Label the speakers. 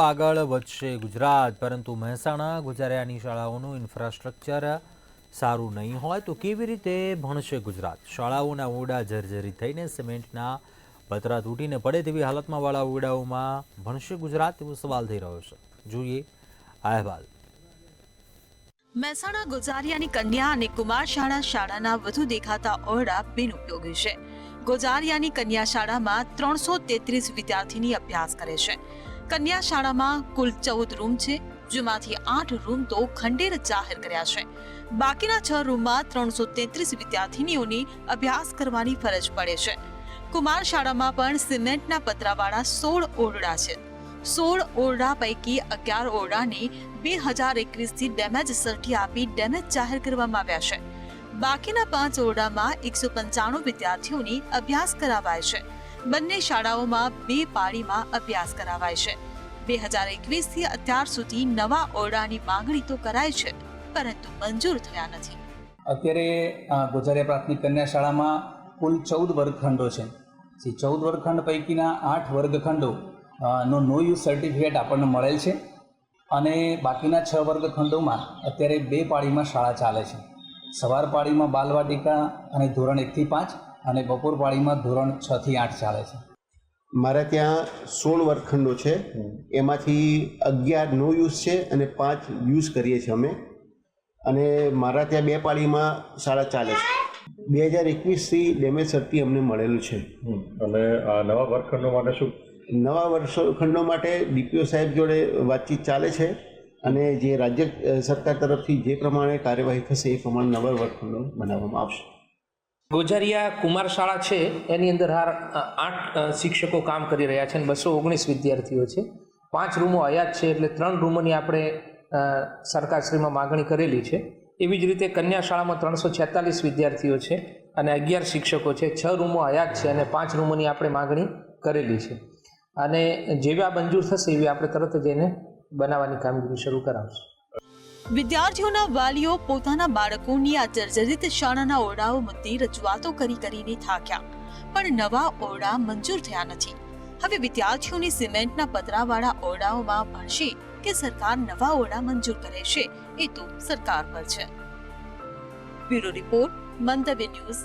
Speaker 1: આગળ વધશે ગુજરાત, પરંતુ મહેસાણા ગુજારિયાની શાળાઓનું ઇન્ફ્રાસ્ટ્રક્ચર સારું નહીં હોય તો કેવી રીતે ભણશે ગુજરાત? શાળાઓના ઓરડા જર્જરિત થઈને સિમેન્ટના પતરા તૂટીને પડે તેવી હાલતમાં વાળા ઓરડાઓમાં ભણશે ગુજરાત, તેવો સવાલ થઈ રહ્યો છે. જોઈએ આ અહેવાલ.
Speaker 2: મહેસાણા ગોજારિયાની કન્યા અને કુમાર શાળાના વધુ દેખાતા ઓરડા બિનઉપયોગી છે. ગોજારિયાની કન્યા શાળામાં 333 વિદ્યાર્થીની અભ્યાસ કરે છે. કન્યા શાળામાં કુલ 14 રૂમ છે, જેમાંથી 8 રૂમ તો ખંડેર જાહેર કર્યા છે. બાકીના 6 રૂમમાં 333 વિદ્યાર્થીનીઓની અભ્યાસ કરવાની ફરજ પડે છે. કુમાર શાળામાં પણ સિમેન્ટના પતરાવાળા 16 ઓરડા છે. 16 ઓરડા પૈકી 11 ઓરડાને 2021થી ડેમેજ સર્ટી આપી ડેમેજ જાહેર કરવામાં આવ્યા છે. બાકીના 5 ઓરડામાં 195 વિદ્યાર્થીઓની અભ્યાસ કરાવાય છે. બંને શાળાઓમાં 2 પાળીમાં અભ્યાસ કરાવાય છે. 2021થી અત્યાર સુધી નવા ઓરડાની માંગણી તો કરાય છે, પરંતુ મંજૂર થયા નથી.
Speaker 3: અત્યારે ગોજારિયા પ્રાથમિક કન્યા શાળામાં કુલ 14 વર્ગખંડો છે. 14 વર્ગખંડ પૈકીના 8 વર્ગખંડો નો નો યુઝ સર્ટિફિકેટ આપણને મળેલ છે અને બાકીના 6 વર્ગખંડોમાં અત્યારે 2 પાળીમાં શાળા ચાલે છે. સવાર પાળીમાં બાલવાટિકા અને ધોરણ 1 થી 5 અને બપોર પાળીમાં ધોરણ 6 થી 8 ચાલે છે.
Speaker 4: મારા ત્યાં 16 વર્ગખંડો છે, એમાંથી 11 નો યુઝ છે અને 5 યુઝ કરીએ છીએ અમે. અને મારા ત્યાં 2 પાળીમાં શાળા ચાલે છે. 2021થી ડેમેજ સર્ટી અમને મળેલું છે.
Speaker 5: અને નવા વર્ગખંડો માટે શું?
Speaker 4: નવા વર્ગખંડો માટે ડીપીઓ સાહેબ જોડે વાતચીત ચાલે છે અને જે રાજ્ય સરકાર તરફથી જે પ્રમાણે કાર્યવાહી થશે એ પ્રમાણે નવા વર્ગખંડો બનાવવામાં આવશે.
Speaker 6: ગોજારિયા કુમાર શાળા છે, એની અંદર હાલ 8 શિક્ષકો કામ કરી રહ્યા છે અને 219 વિદ્યાર્થીઓ છે. 5 રૂમો હયાત છે, એટલે 3 રૂમોની આપણે સરકારશ્રીમાં માગણી કરેલી છે. એવી જ રીતે કન્યા શાળામાં 346 વિદ્યાર્થીઓ છે અને 11 શિક્ષકો છે. 6 રૂમો હયાત છે અને 5 રૂમોની આપણે માગણી કરેલી છે. અને જેવી આ મંજૂર થશે એવી આપણે તરત જ એને બનાવવાની કામગીરી શરૂ કરાવશું.
Speaker 2: વિદ્યાર્થીઓના વાલીઓ પોતાના બાળકોની આ જર્જરિત શાળાના ઓરડાઓ મુદ્દે રજૂઆતો કરીને થાક્યા, પણ નવા ઓરડા મંજૂર થયા નથી. હવે વિદ્યાર્થીઓની સિમેન્ટના પતરાવાળા ઓરડાઓમાં ભણશે કે સરકાર નવા ઓરડા મંજૂર કરે છે, એ તો સરકાર પર છે. બ્યુરો રિપોર્ટ, મંતવ્ય ન્યૂઝ.